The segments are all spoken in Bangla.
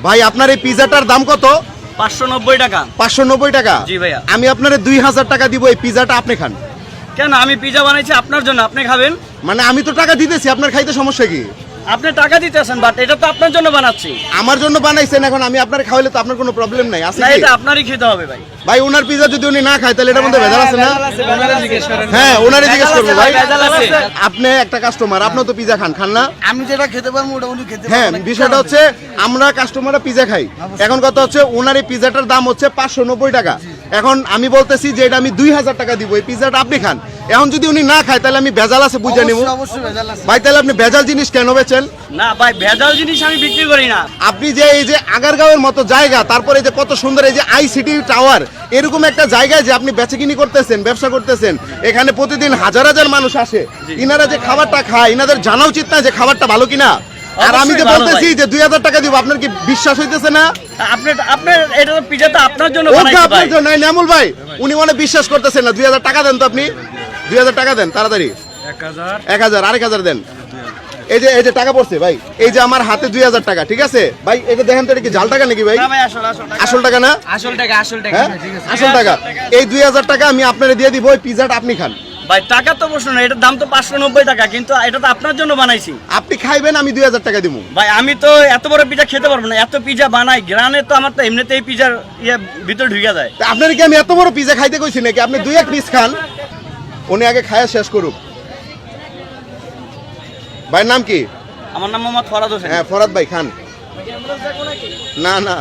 ভাই আপনার এই পিজাটার দাম কত? 590 টাকা। 590 টাকা? জি ভাইয়া। আমি আপনারে 2000 টাকা দিব, এই পিজাটা আপনি খান। কেন? আমি পিজা বানাইছি আপনার জন্য, আপনি খাবেন। মানে আমি তো টাকা দিতেছি, আপনার খাইতে সমস্যা কি? আপনি টাকা দিতেছেন, বাট এটা তো আপনার জন্য বানাচ্ছি। আমার জন্য বানাইছেন, এখন আমি আপনার খাওয়াইলে তো আপনার কোনো প্রবলেম নাই আছে না, কি? এটা আপনারই খেতে হবে ভাই। ভাই ওনার পিজা যদি উনি না খায় তাহলে এটার মধ্যে ভেজাল আছে না? হ্যাঁ ওনারে জিজ্ঞেস করবো ভাই। আপনি একটা কাস্টমার, আপনি তো পিজা খান, খান না? আমি যেটা খেতে পারবো ওটা উনি খেতে হ্যাঁ, পারবে না। বিষয়টা হচ্ছে আমরা কাস্টমাররা পিজা খাই। এখন কথা হচ্ছে ওনার এই পিজাটার দাম হচ্ছে 590 টাকা। এখন আমি বলতেছি যে এটা আমি 2000 টাকা দিব, এই পিজাটা আপনি খান। এখন যদি উনি না খায় তাহলে আমি ভেজাল আছে বুঝে নিব। অবশ্যই, অবশ্যই ভেজাল আছে। ভাই তাহলে আপনি ভেজাল জিনিস কেন বেচেন? না ভাই, ভেজাল জিনিস আমি বিক্রি করি না। আপনি যে এই যে আগারগাঁওয়ের মতো জায়গা, তারপরে যে কত সুন্দর এই যে আইসিটি টাওয়ার, এরকম একটা জায়গায় যে আপনি বেচাকিনি করতেছেন, ব্যবসা করতেছেন, এখানে প্রতিদিন হাজার হাজার মানুষ আসে, ইনারা যে খাবারটা খায় ইনাদের জানা উচিত না যে খাবারটা ভালো কিনা? আর আমি যে অবশ্যই ভালো বলতেছি ভাই। যে 2000 টাকা দিব, আপনার কি বিশ্বাস হইতেছে না? আপনার এটা তো পিজাটা আপনার জন্য ওকে বানাইছি আপনার ভাই। জন্য নামুল ভাই, উনি মনে বিশ্বাস করতেছেন না। 2000 টাকা দেন তো আপনি, 2000 টাকা দেন তাড়াতাড়ি। 1000 আরেক 1000 দেন। এই যে টাকা পড়ছে ভাই, এই যে আমার হাতে 2000 টাকা, ঠিক আছে ভাই? এটা দেখেন তো, এটা কি জাল টাকা নাকি ভাই? না ভাই, আসল টাকা। আসল টাকা না? আসল টাকা, আসল টাকা। হ্যাঁ আসল টাকা। এই 2000 টাকা আমি আপনারে দিয়ে দিব, ওই পিজাটা আপনি খান। ভাই টাকা তো প্রশ্ন না, এটার দাম তো 590 টাকা, কিন্তু এটা তো আপনার জন্য বানাইছি। আপনি খাইবেন, আমি 2000 টাকা দিব। ভাই আমি তো এত বড় পিজা খেতে পারবো না, এত পিজা বানাই গ্রানে, তো আমার তো এমনিতেই পিজার ভিতরে ঢুকে যায়। তা আপনার কি আমি এত বড় পিজা খাইতে কইছি নাকি? আপনি 2-1 পিস খান, উনি আগে খায়া শেষ করুক। ভাইয়ের নাম কি? আমার নাম মোহাম্মদ ফরাদ হোসেন। হ্যাঁ ফরাদ ভাই, খান। না না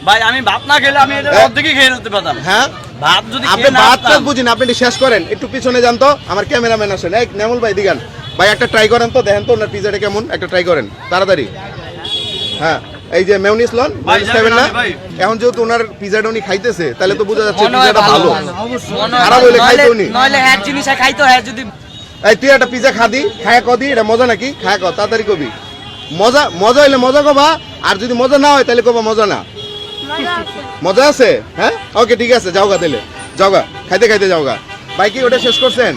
ভাই আমি ভাত না খেলে আমি এটা অর্ধেকই খেয়ে নিতে পারতাম। হ্যাঁ ভাত যদি আপনি খেয়ে না ভাতটা আসতাম- বুঝিন, আপনি এটি শেষ করেন। একটু পিছনে যান তো, আমার ক্যামেরাম্যান আসেন। এই নেমুল ভাই দিগান ভাই, একটা ট্রাই করেন তো, দেখেন তো ওনার পিজাটা কেমন, একটা ট্রাই করেন তাড়াতাড়ি। হ্যাঁ এই যে মেয়োনিজ লন, ভাই, মেয়োনিজ খাবেন না? ভাই। এখন যেহেতু ওনার পিজাটা উনি খাইতেছে, তাহলে তো বোঝা যাচ্ছে মনে হয় পিজাটা ভালো। মনে হয় খারাপ হইলে ভালো। খাইতো উনি। নইলে হ্যাঁ জিনিস খাইতো, হ্যাঁ যদি এই তুই একটা পিজা খাদি, খায়া কদি এটা মজা নাকি? খায়া ক তাড়াতাড়ি কবি। মজা মজা হইলে মজা কবা, আর যদি মজা না হয় তাহলে কবা মজা না। মজা আছে? হ্যাঁ ওকে ঠিক আছে, যাওগা তাহলে, যাওগা খাইতে খাইতে যাওগা। ভাই কি ওটা শেষ করছেন?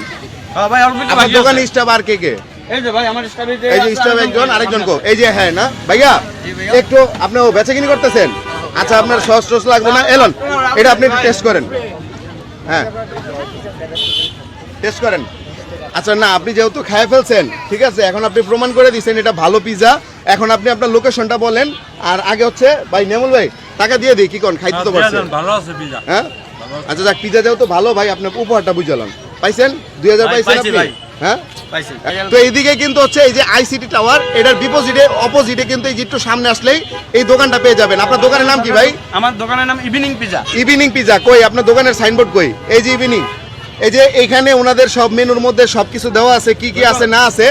হ্যাঁ ভাই, অল্প একটু আপনার বাকি দোকানে আছে। স্টাফ আর কে কে? এই যে ভাই আমার স্টাফে এই যে স্টাফ একজন, আরেকজন কো? এই যে হ্যাঁ না ভাইয়া, একটু আপনি ও বেচাকিনি করতেছেন? আচ্ছা আপনার সস টস লাগবে না, এলন এটা আপনি একটু টেস্ট করেন। হ্যাঁ টেস্ট করেন। আচ্ছা না, আপনি যেহেতু খায় ফেলছেন, ঠিক আছে, এখন আপনি প্রমাণ করে দিচ্ছেন এটা ভালো পিজা। এখন আপনি আপনার লোকেশনটা বলেন। আর আগে হচ্ছে ভাই নেমুল ভাই, টাকা দিয়ে দিই, কি কোন খাইতে তো পারছেন? ভালো আছে পিজা। হ্যাঁ আচ্ছা যাক, পিজা যেহেতু ভালো, ভাই আপনার উপহারটা বুঝালাম। পাইছেন 2000 ভাই, পাইছেন পাইছি আপনি? ভাই। হ্যাঁ পাইছি। তো এইদিকে কিন্তু হচ্ছে এই যে আইসিটি টাওয়ার, এটার অপোজিটে কিন্তু এই যে একটু সামনে আসলেই এই দোকানটা পেয়ে যাবেন। আপনার দোকানের নাম কি ভাই? আমার দোকানের নাম ইভিনিং পিজা। Evening pizza. কই আপনার দোকানের সাইনবোর্ড কই? এই যে ইভিনিং, এই যে এইখানে ওনাদের সব মেনুর মধ্যে সবকিছু দেওয়া আছে, কি কি আছে না আছে